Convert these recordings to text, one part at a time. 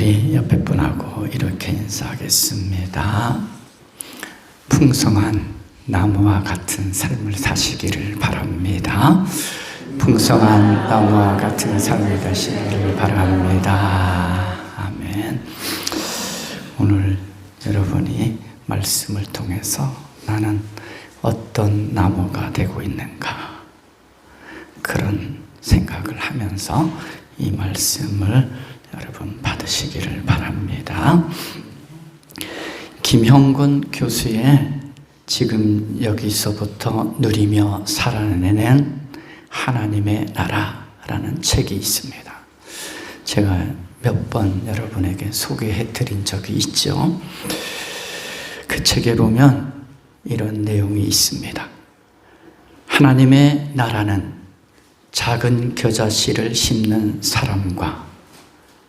우리 옆에 분하고 이렇게 인사하겠습니다. 풍성한 나무와 같은 삶을 사시기를 바랍니다. 풍성한 나무와 같은 삶을 사시기를 바랍니다. 아멘. 오늘 여러분이 말씀을 통해서 나는 어떤 나무가 되고 있는가, 그런 생각을 하면서 이 말씀을 여러분 받으시기를 바랍니다. 김형근 교수의 지금 여기서부터 누리며 살아내는 하나님의 나라라는 책이 있습니다. 제가 몇 번 여러분에게 소개해 드린 적이 있죠. 그 책에 보면 이런 내용이 있습니다. 하나님의 나라는 작은 겨자씨를 심는 사람과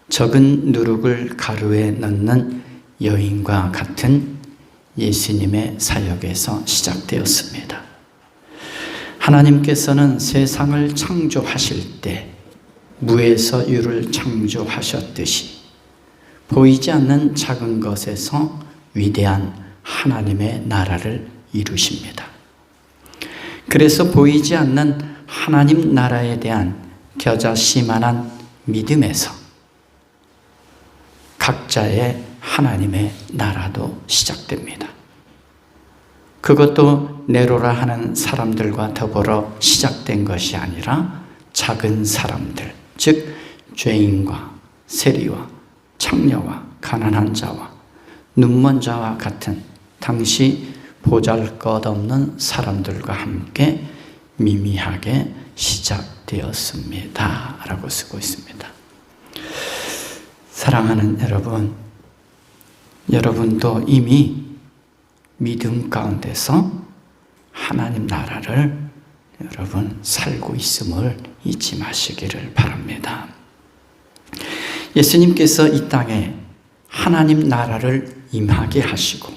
적은 누룩을 가루에 넣는 여인과 같은 예수님의 사역에서 시작되었습니다. 하나님께서는 세상을 창조하실 때 무에서 유를 창조하셨듯이 보이지 않는 작은 것에서 위대한 하나님의 나라를 이루십니다. 그래서 보이지 않는 하나님 나라에 대한 겨자씨만한 믿음에서 각자의 하나님의 나라도 시작됩니다. 그것도 네로라 하는 사람들과 더불어 시작된 것이 아니라 작은 사람들, 즉 죄인과 세리와 창녀와 가난한 자와 눈먼 자와 같은 당시 보잘것없는 사람들과 함께 미미하게 시작되었습니다 라고 쓰고 있습니다. 사랑하는 여러분, 여러분도 이미 믿음 가운데서 하나님 나라를 여러분 살고 있음을 잊지 마시기를 바랍니다. 예수님께서 이 땅에 하나님 나라를 임하게 하시고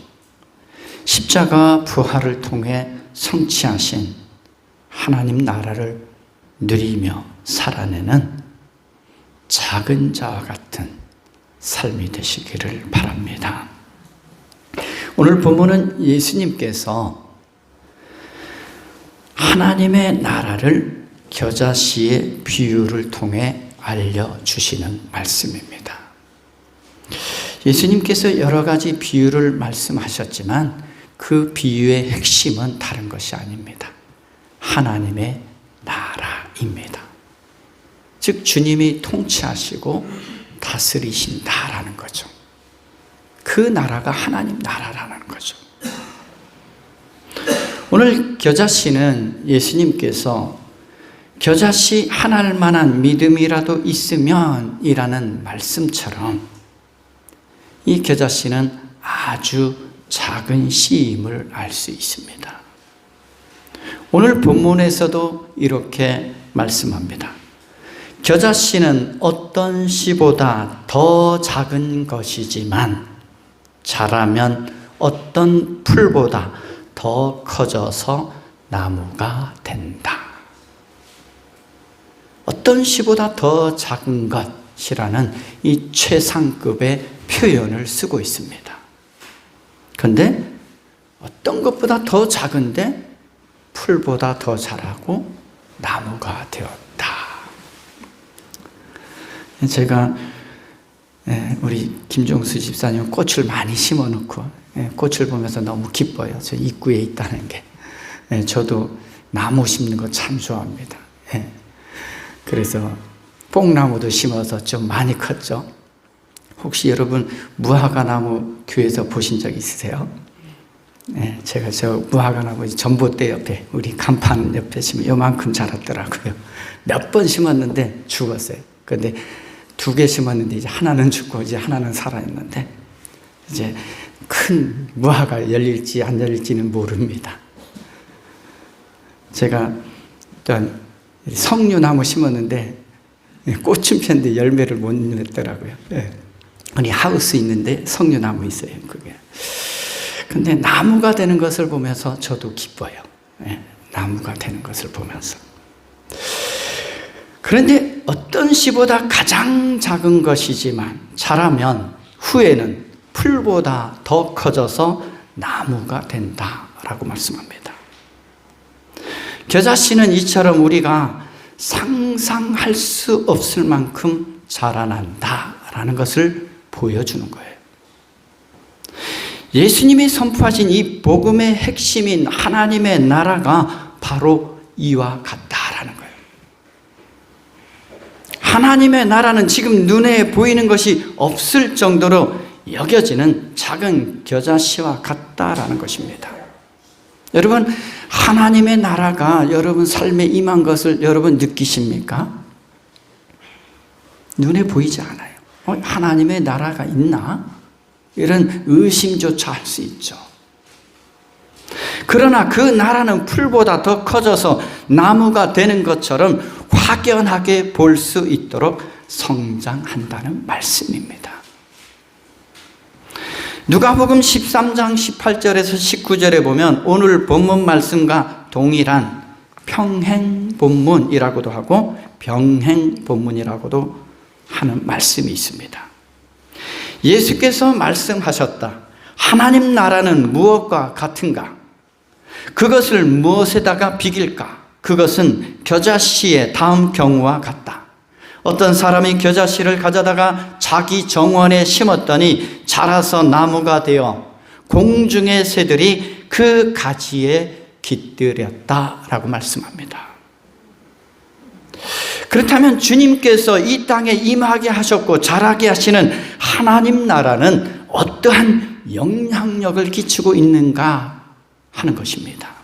십자가 부활을 통해 성취하신 하나님 나라를 누리며 살아내는 작은 자와 같은 삶이 되시기를 바랍니다. 오늘 본문은 예수님께서 하나님의 나라를 겨자씨의 비유를 통해 알려주시는 말씀입니다. 예수님께서 여러 가지 비유를 말씀하셨지만 그 비유의 핵심은 다른 것이 아닙니다. 하나님의 나라입니다. 즉 주님이 통치하시고 다스리신다라는 거죠. 그 나라가 하나님 나라라는 거죠. 오늘 겨자씨는 예수님께서 겨자씨 하나만한 믿음이라도 있으면 이라는 말씀처럼 이 겨자씨는 아주 작은 씨임을 알 수 있습니다. 오늘 본문에서도 이렇게 말씀합니다. 겨자씨는 어떤 씨보다 더 작은 것이지만 자라면 어떤 풀보다 더 커져서 나무가 된다. 어떤 씨보다 더 작은 것이라는 이 최상급의 표현을 쓰고 있습니다. 그런데 어떤 것보다 더 작은데 풀보다 더 자라고 나무가 되었다. 제가 우리 김종수 집사님 꽃을 많이 심어놓고 꽃을 보면서 너무 기뻐요. 저 입구에 있다는 게. 저도 나무 심는 거 참 좋아합니다. 그래서 뽕나무도 심어서 좀 많이 컸죠. 혹시 여러분 무화과나무 교회에서 보신 적 있으세요? 제가 저 무화과나무 전봇대 옆에 우리 간판 옆에 심으면 요만큼 자랐더라고요. 몇 번 심었는데 죽었어요. 그런데 2개 심었는데 이제 하나는 죽고 이제 하나는 살아있는데 이제 큰 무화과 열릴지 안 열릴지는 모릅니다. 제가 또 석류나무 심었는데 꽃은 폈는데 열매를 못 냈더라고요. 우리 하우스 있는데 석류나무 있어요. 그게. 근데 나무가 되는 것을 보면서 저도 기뻐요. 나무가 되는 것을 보면서. 그런데 어떤 씨보다 가장 작은 것이지만 자라면 후에는 풀보다 더 커져서 나무가 된다라고 말씀합니다. 겨자씨는 이처럼 우리가 상상할 수 없을 만큼 자라난다라는 것을 보여주는 거예요. 예수님이 선포하신 이 복음의 핵심인 하나님의 나라가 바로 이와 같다라는 거예요. 하나님의 나라는 지금 눈에 보이는 것이 없을 정도로 여겨지는 작은 겨자씨와 같다라는 것입니다. 여러분, 하나님의 나라가 여러분 삶에 임한 것을 여러분 느끼십니까? 눈에 보이지 않아요. 하나님의 나라가 있나? 이런 의심조차 할 수 있죠. 그러나 그 나라는 풀보다 더 커져서 나무가 되는 것처럼 확연하게 볼 수 있도록 성장한다는 말씀입니다. 누가복음 13장 18절에서 19절에 보면 오늘 본문 말씀과 동일한 평행본문이라고도 하고 병행본문이라고도 하는 말씀이 있습니다. 예수께서 말씀하셨다. 하나님 나라는 무엇과 같은가? 그것을 무엇에다가 비길까? 그것은 겨자씨의 다음 경우와 같다. 어떤 사람이 겨자씨를 가져다가 자기 정원에 심었더니 자라서 나무가 되어 공중의 새들이 그 가지에 깃들였다라고 말씀합니다. 그렇다면 주님께서 이 땅에 임하게 하셨고 자라게 하시는 하나님 나라는 어떠한 영향력을 끼치고 있는가 하는 것입니다.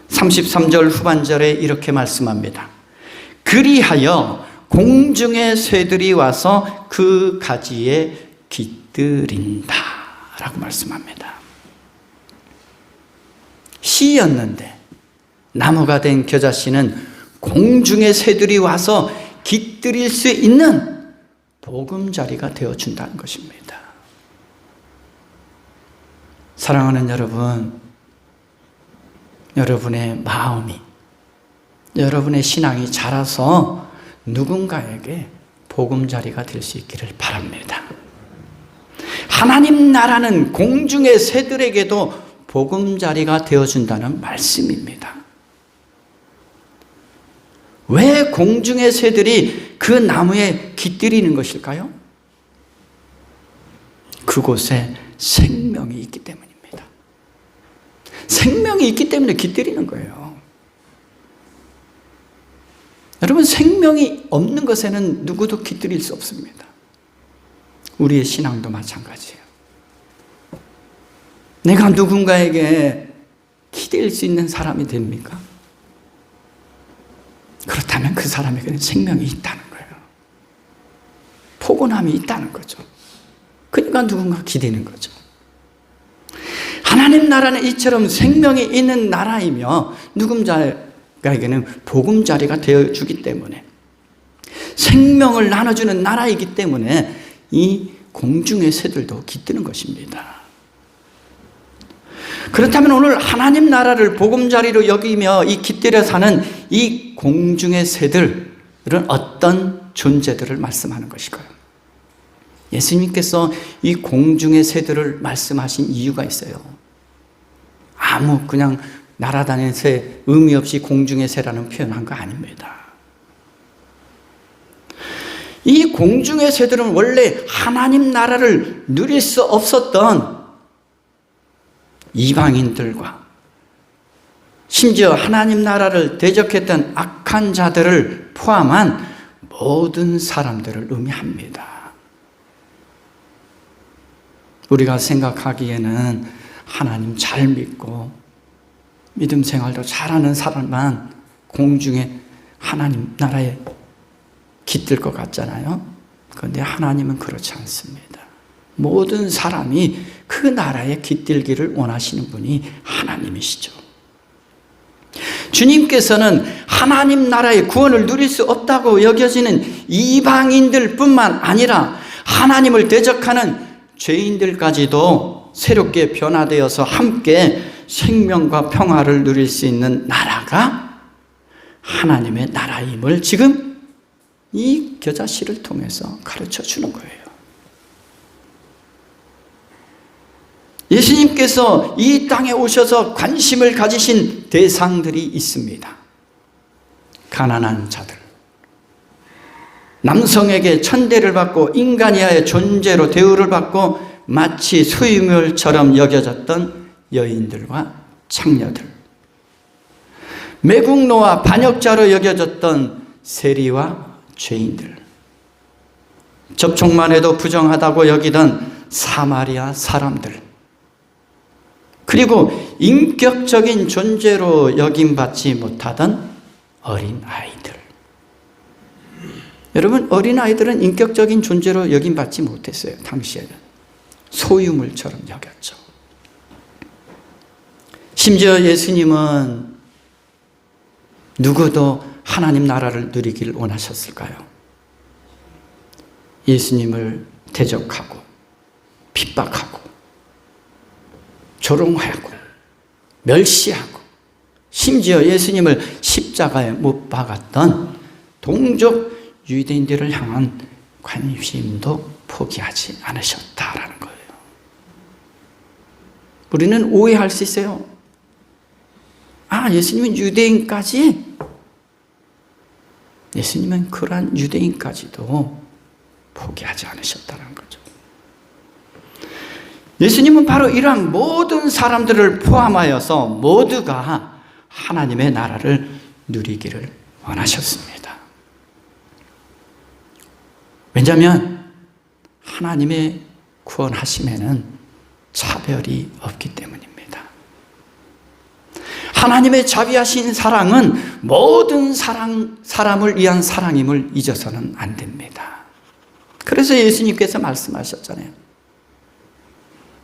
33절 후반절에 이렇게 말씀합니다. 그리하여 공중의 새들이 와서 그 가지에 깃들인다 라고 말씀합니다. 씨였는데 나무가 된 겨자씨는 공중의 새들이 와서 깃들일 수 있는 보금자리가 되어준다는 것입니다. 사랑하는 여러분, 여러분의 마음이, 여러분의 신앙이 자라서 누군가에게 보금자리가 될 수 있기를 바랍니다. 하나님 나라는 공중의 새들에게도 보금자리가 되어준다는 말씀입니다. 왜 공중의 새들이 그 나무에 깃들이는 것일까요? 그곳에 생명이 있기 때문입니다. 생명이 있기 때문에 깃들이는 거예요. 여러분, 생명이 없는 것에는 누구도 깃들일 수 없습니다. 우리의 신앙도 마찬가지예요. 내가 누군가에게 기댈 수 있는 사람이 됩니까? 그렇다면 그 사람에게는 생명이 있다는 거예요. 포근함이 있다는 거죠. 그러니까 누군가 기대는 거죠. 하나님 나라는 이처럼 생명이 있는 나라이며 누군가에게는 보금자리가 되어주기 때문에 생명을 나눠주는 나라이기 때문에 이 공중의 새들도 깃드는 것입니다. 그렇다면 오늘 하나님 나라를 보금자리로 여기며 이 깃들여 사는 이 공중의 새들은 어떤 존재들을 말씀하는 것일까요? 예수님께서 이 공중의 새들을 말씀하신 이유가 있어요. 아무 그냥 날아다니는 새, 의미 없이 공중의 새라는 표현한 거 아닙니다. 이 공중의 새들은 원래 하나님 나라를 누릴 수 없었던 이방인들과 심지어 하나님 나라를 대적했던 악한 자들을 포함한 모든 사람들을 의미합니다. 우리가 생각하기에는 하나님 잘 믿고 믿음 생활도 잘하는 사람만 공중에 하나님 나라에 깃들 것 같잖아요. 그런데 하나님은 그렇지 않습니다. 모든 사람이 그 나라에 깃들기를 원하시는 분이 하나님이시죠. 주님께서는 하나님 나라의 구원을 누릴 수 없다고 여겨지는 이방인들 뿐만 아니라 하나님을 대적하는 죄인들까지도 새롭게 변화되어서 함께 생명과 평화를 누릴 수 있는 나라가 하나님의 나라임을 지금 이 겨자씨를 통해서 가르쳐 주는 거예요. 예수님께서 이 땅에 오셔서 관심을 가지신 대상들이 있습니다. 가난한 자들, 남성에게 천대를 받고 인간이하의 존재로 대우를 받고 마치 소유물처럼 여겨졌던 여인들과 창녀들, 매국노와 반역자로 여겨졌던 세리와 죄인들, 접촉만 해도 부정하다고 여기던 사마리아 사람들, 그리고 인격적인 존재로 여김받지 못하던 어린아이들. 여러분, 어린아이들은 인격적인 존재로 여김받지 못했어요. 당시에는 소유물처럼 여겼죠. 심지어 예수님은 누구도 하나님 나라를 누리길 원하셨을까요? 예수님을 대적하고 핍박하고 조롱하고 멸시하고 심지어 예수님을 십자가에 못 박았던 동족 유대인들을 향한 관심도 포기하지 않으셨다라는 거예요. 우리는 오해할 수 있어요. 아, 예수님은 유대인까지? 예수님은 그러한 유대인까지도 포기하지 않으셨다는 거죠. 예수님은 바로 이러한 모든 사람들을 포함하여서 모두가 하나님의 나라를 누리기를 원하셨습니다. 왜냐하면 하나님의 구원하심에는 차별이 없기 때문입니다. 하나님의 자비하신 사랑은 모든 사람을 위한 사랑임을 잊어서는 안 됩니다. 그래서 예수님께서 말씀하셨잖아요.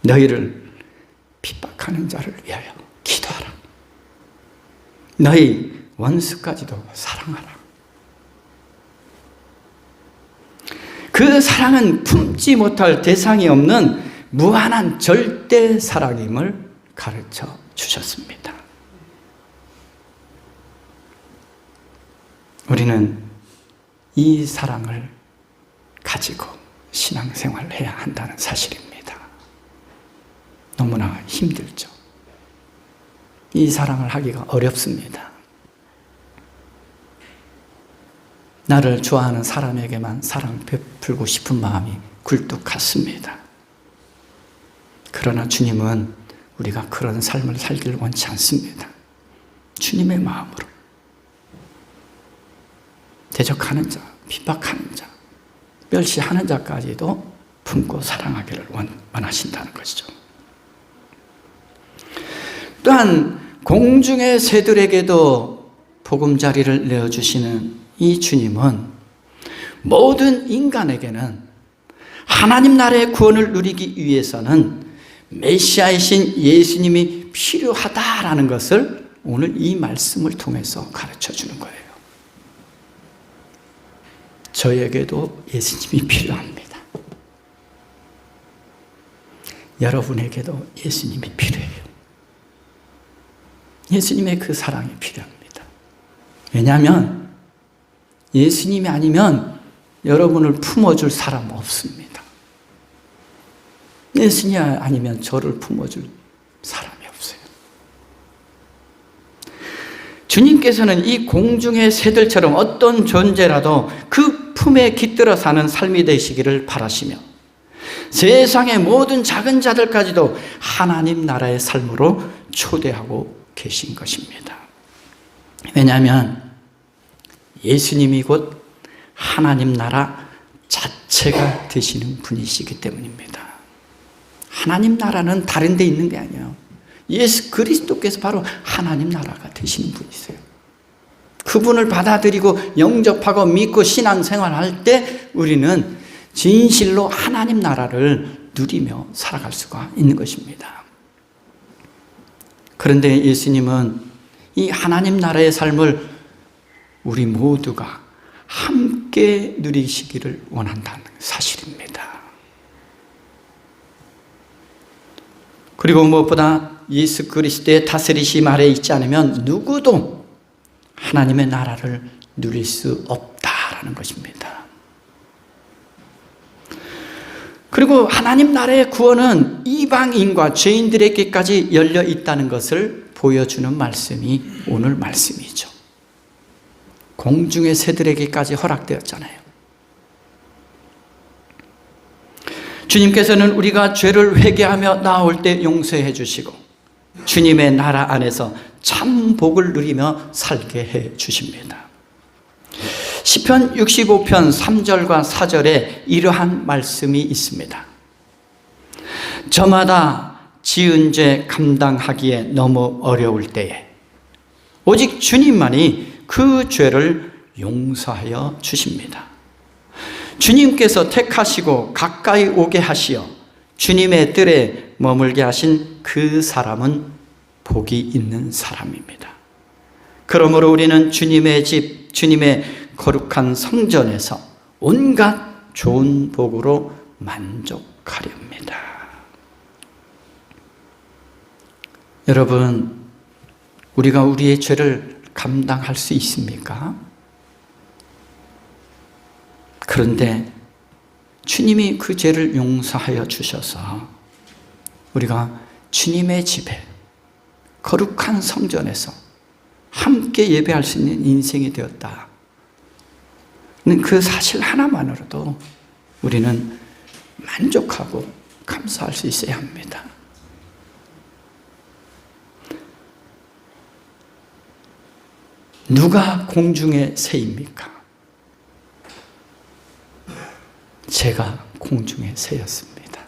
너희를 핍박하는 자를 위하여 기도하라. 너희 원수까지도 사랑하라. 그 사랑은 품지 못할 대상이 없는 무한한 절대 사랑임을 가르쳐 주셨습니다. 우리는 이 사랑을 가지고 신앙생활을 해야 한다는 사실입니다. 너무나 힘들죠. 이 사랑을 하기가 어렵습니다. 나를 좋아하는 사람에게만 사랑 베풀고 싶은 마음이 굴뚝 같습니다. 그러나 주님은 우리가 그런 삶을 살기를 원치 않습니다. 주님의 마음으로 대적하는 자, 핍박하는 자, 멸시하는 자까지도 품고 사랑하기를 원하신다는 것이죠. 또한 공중의 새들에게도 보금자리를 내어주시는 이 주님은 모든 인간에게는 하나님 나라의 구원을 누리기 위해서는 메시아이신 예수님이 필요하다라는 것을 오늘 이 말씀을 통해서 가르쳐 주는 거예요. 저에게도 예수님이 필요합니다. 여러분에게도 예수님이 필요해요. 예수님의 그 사랑이 필요합니다. 왜냐하면 예수님이 아니면 여러분을 품어줄 사람 없습니다. 예수님이 아니면 저를 품어줄 사람이 없어요. 주님께서는 이 공중의 새들처럼 어떤 존재라도 그 품에 깃들어 사는 삶이 되시기를 바라시며 세상의 모든 작은 자들까지도 하나님 나라의 삶으로 초대하고 계신 것입니다. 왜냐하면 예수님이 곧 하나님 나라 자체가 되시는 분이시기 때문입니다. 하나님 나라는 다른 데 있는 게 아니에요. 예수 그리스도께서 바로 하나님 나라가 되시는 분이세요. 그분을 받아들이고 영접하고 믿고 신앙생활할 때 우리는 진실로 하나님 나라를 누리며 살아갈 수가 있는 것입니다. 그런데 예수님은 이 하나님 나라의 삶을 우리 모두가 함께 누리시기를 원한다는 사실입니다. 그리고 무엇보다 예수 그리스도의 다스리심 아래에 있지 않으면 누구도 하나님의 나라를 누릴 수 없다 있다라는 것입니다. 그리고 하나님 나라의 구원은 이방인과 죄인들에게까지 열려 있다는 것을 보여주는 말씀이 오늘 말씀이죠. 공중의 새들에게까지 허락되었잖아요. 주님께서는 우리가 죄를 회개하며 나올 때 용서해 주시고 주님의 나라 안에서 참 복을 누리며 살게 해 주십니다. 시편 65편 3절과 4절에 이러한 말씀이 있습니다. 저마다 지은 죄 감당하기에 너무 어려울 때에 오직 주님만이 그 죄를 용서하여 주십니다. 주님께서 택하시고 가까이 오게 하시어 주님의 뜰에 머물게 하신 그 사람은 복이 있는 사람입니다. 그러므로 우리는 주님의 집, 주님의 거룩한 성전에서 온갖 좋은 복으로 만족하렵니다. 여러분, 우리가 우리의 죄를 감당할 수 있습니까? 그런데 주님이 그 죄를 용서하여 주셔서 우리가 주님의 집에 거룩한 성전에서 함께 예배할 수 있는 인생이 되었다. 그 사실 하나만으로도 우리는 만족하고 감사할 수 있어야 합니다. 누가 공중의 새입니까? 제가 공중의 새였습니다.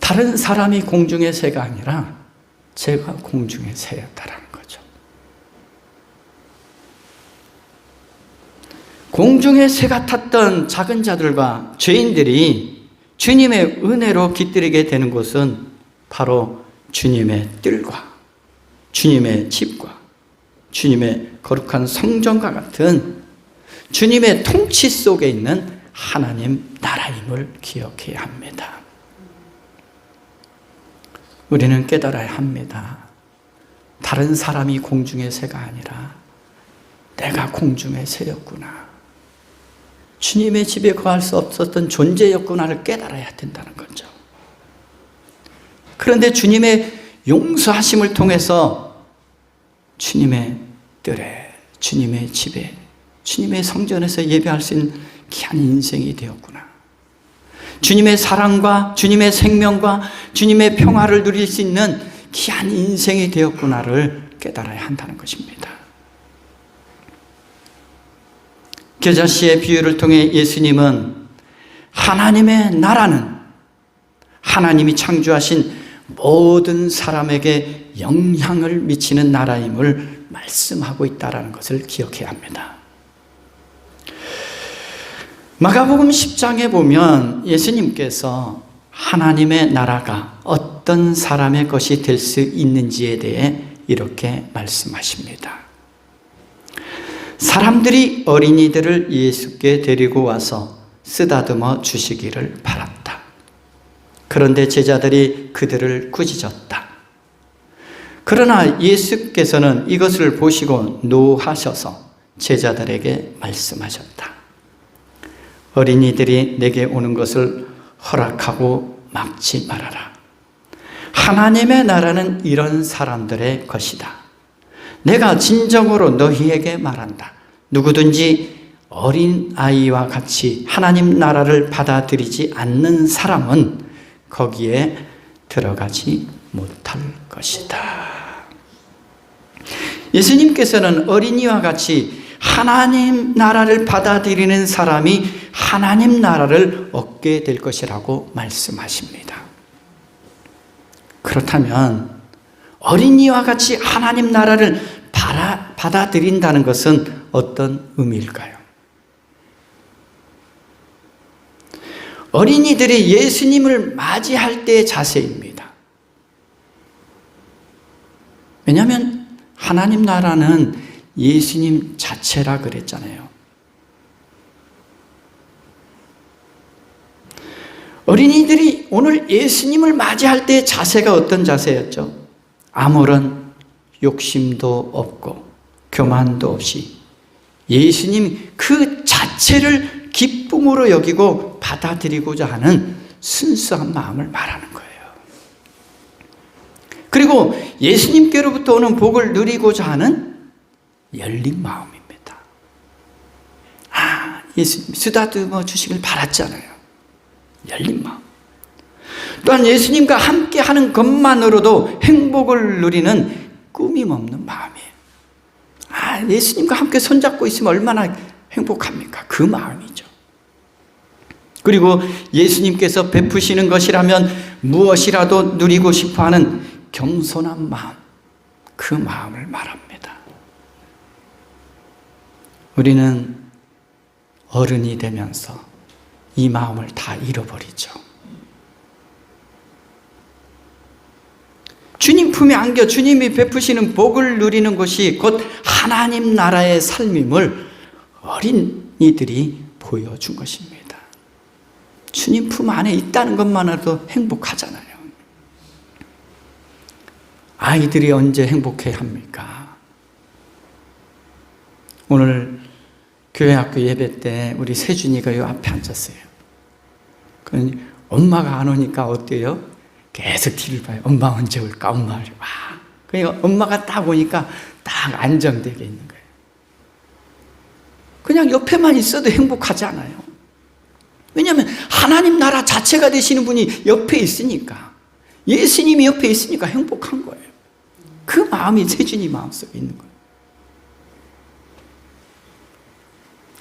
다른 사람이 공중의 새가 아니라 제가 공중의 새였다라는 거죠. 공중의 새 같았던 작은 자들과 죄인들이 주님의 은혜로 깃들이게 되는 곳은 바로 주님의 뜰과 주님의 집과 주님의 거룩한 성전과 같은 주님의 통치 속에 있는 하나님 나라임을 기억해야 합니다. 우리는 깨달아야 합니다. 다른 사람이 공중의 새가 아니라 내가 공중의 새였구나. 주님의 집에 거할 수 없었던 존재였구나를 깨달아야 된다는 거죠. 그런데 주님의 용서하심을 통해서 주님의 뜰에, 주님의 집에, 주님의 성전에서 예배할 수 있는 귀한 인생이 되었구나. 주님의 사랑과 주님의 생명과 주님의 평화를 누릴 수 있는 귀한 인생이 되었구나를 깨달아야 한다는 것입니다. 겨자씨의 비유를 통해 예수님은 하나님의 나라는 하나님이 창조하신 모든 사람에게 영향을 미치는 나라임을 말씀하고 있다는 것을 기억해야 합니다. 마가복음 10장에 보면 예수님께서 하나님의 나라가 어떤 사람의 것이 될 수 있는지에 대해 이렇게 말씀하십니다. 사람들이 어린이들을 예수께 데리고 와서 쓰다듬어 주시기를 바랐다. 그런데 제자들이 그들을 꾸짖었다. 그러나 예수께서는 이것을 보시고 노하셔서 제자들에게 말씀하셨다. 어린이들이 내게 오는 것을 허락하고 막지 말아라. 하나님의 나라는 이런 사람들의 것이다. 내가 진정으로 너희에게 말한다. 누구든지 어린 아이와 같이 하나님 나라를 받아들이지 않는 사람은 거기에 들어가지 못할 것이다. 예수님께서는 어린이와 같이 하나님 나라를 받아들이는 사람이 하나님 나라를 얻게 될 것이라고 말씀하십니다. 그렇다면 어린이와 같이 하나님 나라를 받아들인다는 것은 어떤 의미일까요? 어린이들이 예수님을 맞이할 때의 자세입니다. 왜냐하면 하나님 나라는 예수님 자체라 그랬잖아요. 어린이들이 오늘 예수님을 맞이할 때의 자세가 어떤 자세였죠? 아무런 욕심도 없고 교만도 없이 예수님 그 자체를 기쁨으로 여기고 받아들이고자 하는 순수한 마음을 말하는 거예요. 그리고 예수님께로부터 오는 복을 누리고자 하는 열린 마음입니다. 예수님 쓰다듬어 주시길 바랐잖아요. 열린 마음. 또한 예수님과 함께 하는 것만으로도 행복을 누리는 꾸밈없는 마음이에요. 예수님과 함께 손잡고 있으면 얼마나 행복합니까? 그 마음이죠. 그리고 예수님께서 베푸시는 것이라면 무엇이라도 누리고 싶어하는 겸손한 마음, 그 마음을 말합니다. 우리는 어른이 되면서 이 마음을 다 잃어버리죠. 주님 품에 안겨 주님이 베푸시는 복을 누리는 것이 곧 하나님 나라의 삶임을 어린이들이 보여준 것입니다. 주님 품 안에 있다는 것만으로도 행복하잖아요. 아이들이 언제 행복해야 합니까? 오늘 교회 학교 예배 때 우리 세준이가 요 앞에 앉았어요. 엄마가 안 오니까 어때요? 계속 뒤를 봐요. 엄마 언제 올까? 엄마. 그러니까 엄마가 딱 오니까 딱 안정되게 있는 거예요. 그냥 옆에만 있어도 행복하지 않아요. 왜냐하면 하나님 나라 자체가 되시는 분이 옆에 있으니까, 예수님이 옆에 있으니까 행복한 거예요. 그 마음이 세준이 마음속에 있는 거예요.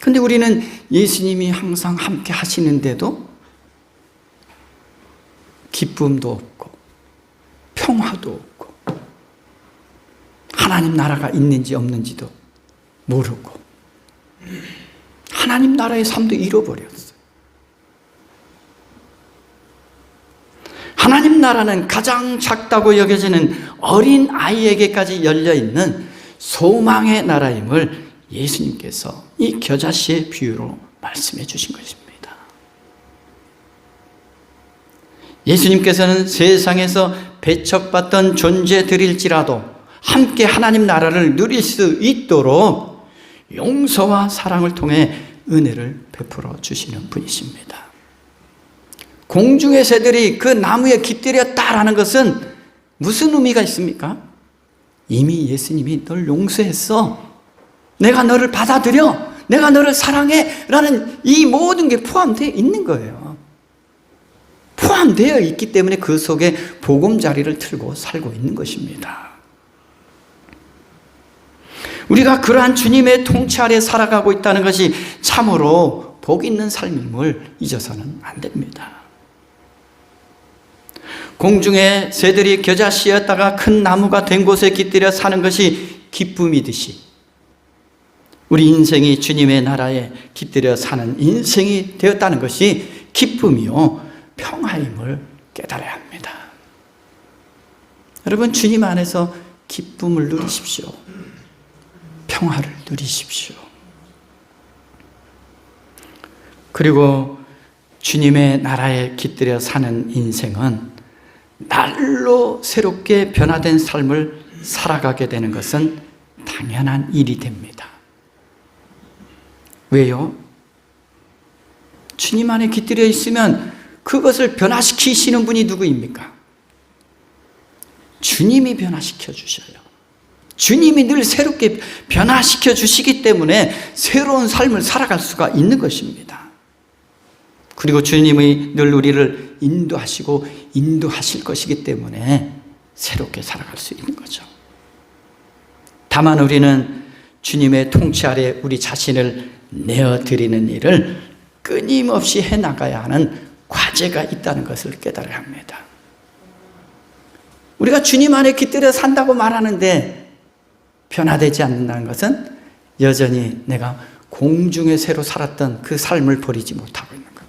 그런데 우리는 예수님이 항상 함께 하시는데도 기쁨도 없고 평화도 없고 하나님 나라가 있는지 없는지도 모르고 하나님 나라의 삶도 잃어버렸어요. 하나님 나라는 가장 작다고 여겨지는 어린 아이에게까지 열려있는 소망의 나라임을 예수님께서 이 겨자씨의 비유로 말씀해 주신 것입니다. 예수님께서는 세상에서 배척받던 존재들일지라도 함께 하나님 나라를 누릴 수 있도록 용서와 사랑을 통해 은혜를 베풀어 주시는 분이십니다. 공중의 새들이 그 나무에 깃들였다라는 것은 무슨 의미가 있습니까? 이미 예수님이 널 용서했어. 내가 너를 받아들여. 내가 너를 사랑해. 라는 이 모든 게 포함되어 있는 거예요. 포함되어 있기 때문에 그 속에 보금자리를 틀고 살고 있는 것입니다. 우리가 그러한 주님의 통치 아래 살아가고 있다는 것이 참으로 복 있는 삶임을 잊어서는 안 됩니다. 공중의 새들이 겨자씨였다가 큰 나무가 된 곳에 깃들여 사는 것이 기쁨이듯이 우리 인생이 주님의 나라에 깃들여 사는 인생이 되었다는 것이 기쁨이요 평화임을 깨달아야 합니다. 여러분, 주님 안에서 기쁨을 누리십시오. 평화를 누리십시오. 그리고 주님의 나라에 깃들여 사는 인생은 날로 새롭게 변화된 삶을 살아가게 되는 것은 당연한 일이 됩니다. 왜요? 주님 안에 깃들여 있으면 그것을 변화시키시는 분이 누구입니까? 주님이 변화시켜 주셔요. 주님이 늘 새롭게 변화시켜 주시기 때문에 새로운 삶을 살아갈 수가 있는 것입니다. 그리고 주님이 늘 우리를 인도하시고 인도하실 것이기 때문에 새롭게 살아갈 수 있는 거죠. 다만 우리는 주님의 통치 아래 우리 자신을 내어드리는 일을 끊임없이 해나가야 하는 과제가 있다는 것을 깨달아야 합니다. 우리가 주님 안에 깃들여 산다고 말하는데 변화되지 않는다는 것은 여전히 내가 공중의 새로 살았던 그 삶을 버리지 못하고 있는 것.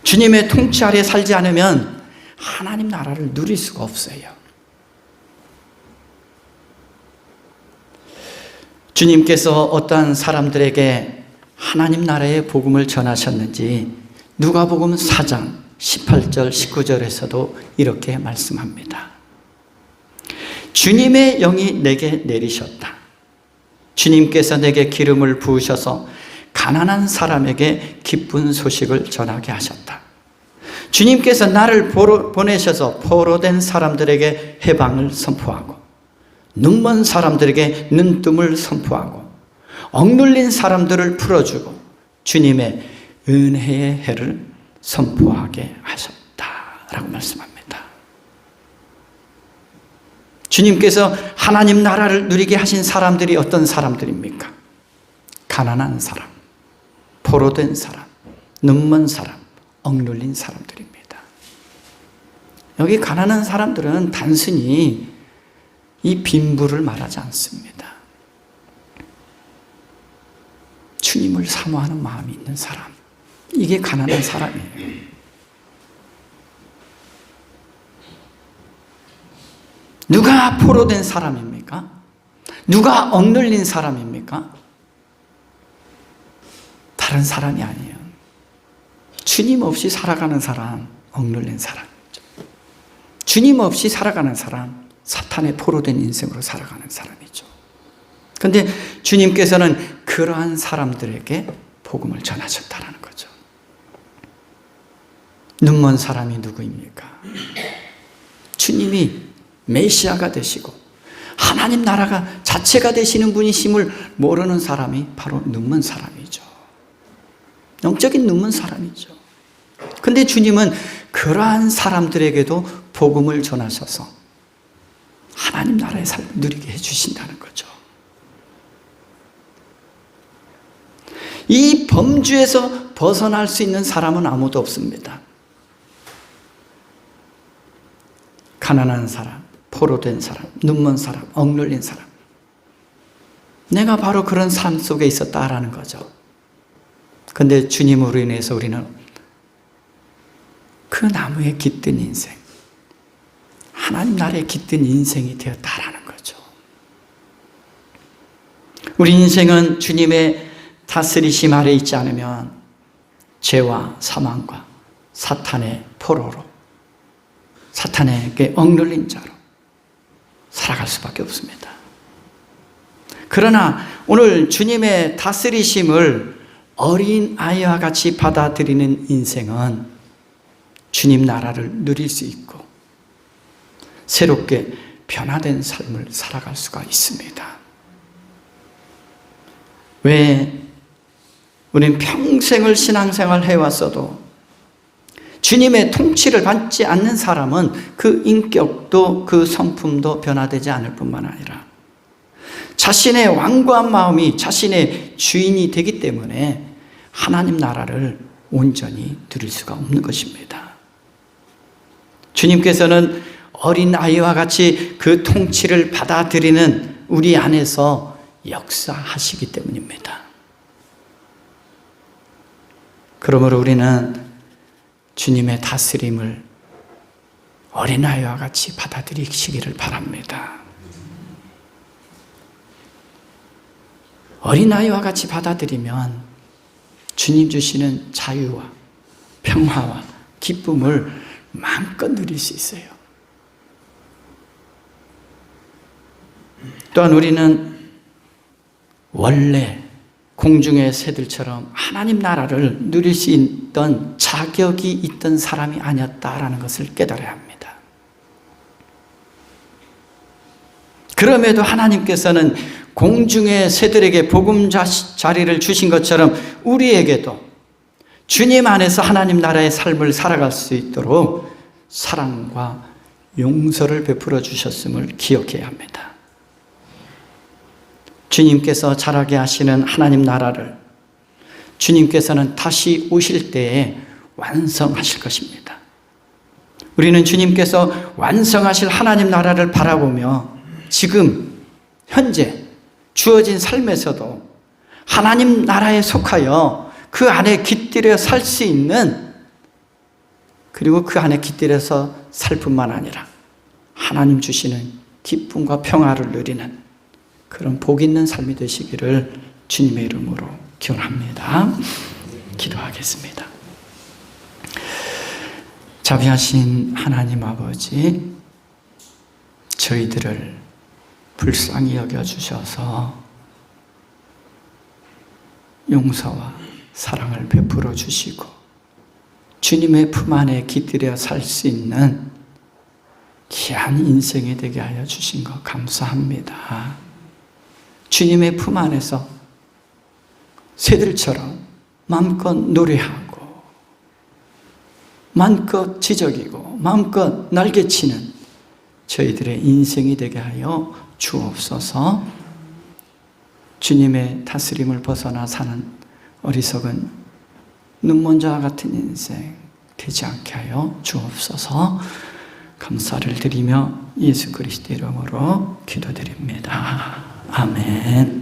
주님의 통치 아래 살지 않으면 하나님 나라를 누릴 수가 없어요. 주님께서 어떠한 사람들에게 하나님 나라의 복음을 전하셨는지 누가복음 4장 18절 19절에서도 이렇게 말씀합니다. 주님의 영이 내게 내리셨다. 주님께서 내게 기름을 부으셔서 가난한 사람에게 기쁜 소식을 전하게 하셨다. 주님께서 나를 보내셔서 포로된 사람들에게 해방을 선포하고, 눈먼 사람들에게 눈뜸을 선포하고, 억눌린 사람들을 풀어주고, 주님의 은혜의 해를 선포하게 하셨다라고 말씀합니다. 주님께서 하나님 나라를 누리게 하신 사람들이 어떤 사람들입니까? 가난한 사람, 포로된 사람, 눈먼 사람, 억눌린 사람들입니다. 여기 가난한 사람들은 단순히 이 빈부를 말하지 않습니다. 주님을 사모하는 마음이 있는 사람, 이게 가난한 사람이에요. 누가 포로된 사람입니까? 누가 억눌린 사람입니까? 다른 사람이 아니에요. 주님 없이 살아가는 사람, 억눌린 사람이죠. 주님 없이 살아가는 사람, 사탄의 포로된 인생으로 살아가는 사람이죠. 그런데 주님께서는 그러한 사람들에게 복음을 전하셨다는 거죠. 눈먼 사람이 누구입니까? 주님이 메시아가 되시고 하나님 나라가 자체가 되시는 분이심을 모르는 사람이 바로 눈먼 사람이죠. 영적인 눈먼 사람이죠. 그런데 주님은 그러한 사람들에게도 복음을 전하셔서 하나님 나라의 삶을 누리게 해주신다는 거죠. 이 범주에서 벗어날 수 있는 사람은 아무도 없습니다. 가난한 사람, 포로된 사람, 눈먼 사람, 억눌린 사람. 내가 바로 그런 삶 속에 있었다라는 거죠. 그런데 주님으로 인해서 우리는 그 나무에 깃든 인생, 하나님 나라에 깃든 인생이 되었다라는 거죠. 우리 인생은 주님의 다스리심 아래 있지 않으면 죄와 사망과 사탄의 포로로, 사탄에게 억눌린 자로 살아갈 수밖에 없습니다. 그러나 오늘 주님의 다스리심을 어린 아이와 같이 받아들이는 인생은 주님 나라를 누릴 수 있고 새롭게 변화된 삶을 살아갈 수가 있습니다. 왜 우린 평생을 신앙생활 해왔어도 주님의 통치를 받지 않는 사람은 그 인격도 그 성품도 변화되지 않을 뿐만 아니라 자신의 완고한 마음이 자신의 주인이 되기 때문에 하나님 나라를 온전히 누릴 수가 없는 것입니다. 주님께서는 어린 아이와 같이 그 통치를 받아들이는 우리 안에서 역사하시기 때문입니다. 그러므로 우리는 주님의 다스림을 어린아이와 같이 받아들이시기를 바랍니다. 어린아이와 같이 받아들이면 주님 주시는 자유와 평화와 기쁨을 마음껏 누릴 수 있어요. 또한 우리는 원래 공중의 새들처럼 하나님 나라를 누릴 수 있던 자격이 있던 사람이 아니었다라는 것을 깨달아야 합니다. 그럼에도 하나님께서는 공중의 새들에게 복음 자리를 주신 것처럼 우리에게도 주님 안에서 하나님 나라의 삶을 살아갈 수 있도록 사랑과 용서를 베풀어 주셨음을 기억해야 합니다. 주님께서 자라게 하시는 하나님 나라를 주님께서는 다시 오실 때에 완성하실 것입니다. 우리는 주님께서 완성하실 하나님 나라를 바라보며 지금 현재 주어진 삶에서도 하나님 나라에 속하여 그 안에 깃들여 살 수 있는, 그리고 그 안에 깃들여서 살 뿐만 아니라 하나님 주시는 기쁨과 평화를 누리는 그런 복 있는 삶이 되시기를 주님의 이름으로 기원합니다. 기도하겠습니다. 자비하신 하나님 아버지, 저희들을 불쌍히 여겨주셔서 용서와 사랑을 베풀어 주시고 주님의 품 안에 깃들여 살 수 있는 귀한 인생이 되게 하여 주신 것 감사합니다. 주님의 품 안에서 새들처럼 마음껏 노래하고 마음껏 지적이고 마음껏 날개치는 저희들의 인생이 되게 하여 주옵소서. 주님의 다스림을 벗어나 사는 어리석은 눈먼자와 같은 인생 되지 않게 하여 주옵소서. 감사를 드리며 예수 그리스도 이름으로 기도드립니다. 아멘.